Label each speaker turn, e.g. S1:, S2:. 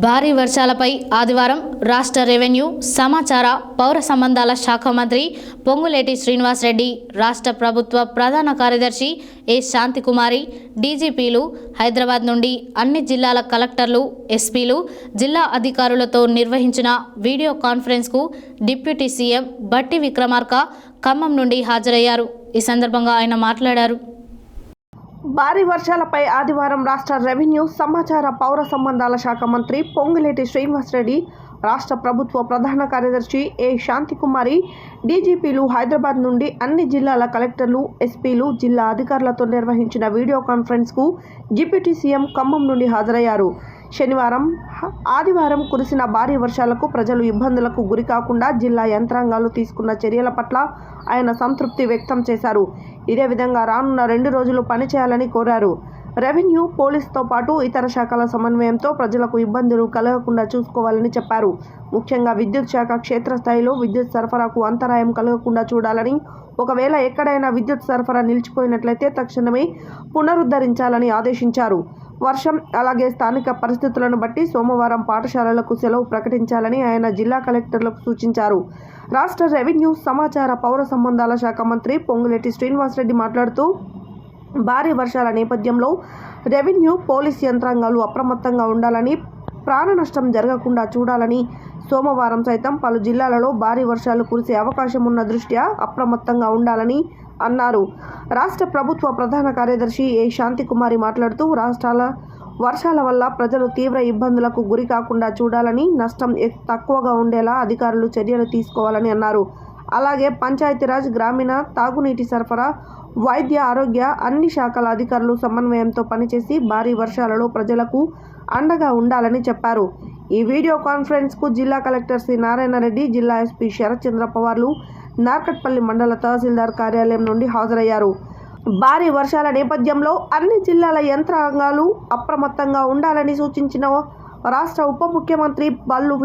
S1: భారీ వర్షాలపై ఆదివారం రాష్ట్ర రెవెన్యూ సమాచార పౌర సంబంధాల శాఖ మంత్రి పొంగులేటి శ్రీనివాసరెడ్డి, రాష్ట్ర ప్రభుత్వ ప్రధాన కార్యదర్శి ఏ శాంతికుమారి, డీజీపీలు, హైదరాబాద్ నుండి అన్ని జిల్లాల కలెక్టర్లు, ఎస్పీలు, జిల్లా అధికారులతో నిర్వహించిన వీడియో కాన్ఫరెన్స్కు డిప్యూటీ సీఎం బట్టి విక్రమార్క ఖమ్మం నుండి హాజరయ్యారు. ఈ సందర్భంగా ఆయన మాట్లాడారు.
S2: భారీ వర్షాలపై ఆదివారం రాష్ట్ర రెవెన్యూ సమాచార పౌర సంబంధాల శాఖ మంత్రి పొంగులేటి శ్రీనివాసరెడ్డి, రాష్ట్ర ప్రభుత్వ ప్రధాన కార్యదర్శి ఏ శాంతికుమారి, డీజీపీలు, హైదరాబాద్ నుండి అన్ని జిల్లాల కలెక్టర్లు, ఎస్పీలు, జిల్లా అధికారులతో నిర్వహించిన వీడియో కాన్ఫరెన్స్కు డిప్యూటీ సీఎం ఖమ్మం నుండి హాజరయ్యారు. శనివారం, ఆదివారం కురిసిన భారీ వర్షాలకు ప్రజలు ఇబ్బందులకు గురికాకుండా జిల్లా యంత్రాంగాలు తీసుకున్న చర్యల పట్ల ఆయన సంతృప్తి వ్యక్తం చేశారు. ఇదే విధంగా రానున్న 2 రోజులు పనిచేయాలని కోరారు. రెవెన్యూ, పోలీసుతో పాటు ఇతర శాఖల సమన్వయంతో ప్రజలకు ఇబ్బందులు కలగకుండా చూసుకోవాలని చెప్పారు. ముఖ్యంగా విద్యుత్ శాఖ క్షేత్రస్థాయిలో విద్యుత్ సరఫరాకు అంతరాయం కలగకుండా చూడాలని, ఒకవేళ ఎక్కడైనా విద్యుత్ సరఫరా నిలిచిపోయినట్లయితే తక్షణమే పునరుద్ధరించాలని ఆదేశించారు. వర్షం, అలాగే స్థానిక పరిస్థితులను బట్టి సోమవారం పాఠశాలలకు సెలవు ప్రకటించాలని ఆయన జిల్లా కలెక్టర్లకు సూచించారు. రాష్ట్ర రెవెన్యూ సమాచార పౌర సంబంధాల శాఖ మంత్రి పొంగులేటి శ్రీనివాసరెడ్డి మాట్లాడుతూ, భారీ వర్షాల నేపథ్యంలో రెవెన్యూ, పోలీస్ యంత్రాంగాలు అప్రమత్తంగా ఉండాలని, ప్రాణ నష్టం జరగకుండా చూడాలని, సోమవారం సైతం పలు జిల్లాలలో భారీ వర్షాలు కురిసే అవకాశం ఉన్న దృష్ట్యా అప్రమత్తంగా ఉండాలని అన్నారు. రాష్ట్ర ప్రభుత్వ ప్రధాన కార్యదర్శి ఏ శాంతికుమారి మాట్లాడుతూ, వర్షాల వల్ల ప్రజలు తీవ్ర ఇబ్బందులకు గురి కాకుండా చూడాలని, నష్టం తక్కువగా ఉండేలా అధికారులు చర్యలు తీసుకోవాలని అన్నారు. అలాగే పంచాయతీరాజ్, గ్రామీణ, తాగునీటి సరఫరా, వైద్య, ఆరోగ్య అన్ని శాఖల అధికారులు సమన్వయంతో పనిచేసి భారీ వర్షాలలో ప్రజలకు అండగా ఉండాలని చెప్పారు. ఈ వీడియో కాన్ఫరెన్స్కు జిల్లా కలెక్టర్ సి నారాయణ రెడ్డి, జిల్లా ఎస్పీ శరత్ చంద్ర పవార్లు నార్కట్పల్లి మండల తహసీల్దార్ కార్యాలయం నుండి హాజరయ్యారు. భారీ వర్షాల నేపథ్యంలో అన్ని జిల్లాల యంత్రాంగాలు అప్రమత్తంగా ఉండాలని సూచించిన రాష్ట్ర ఉప ముఖ్యమంత్రి బల్లు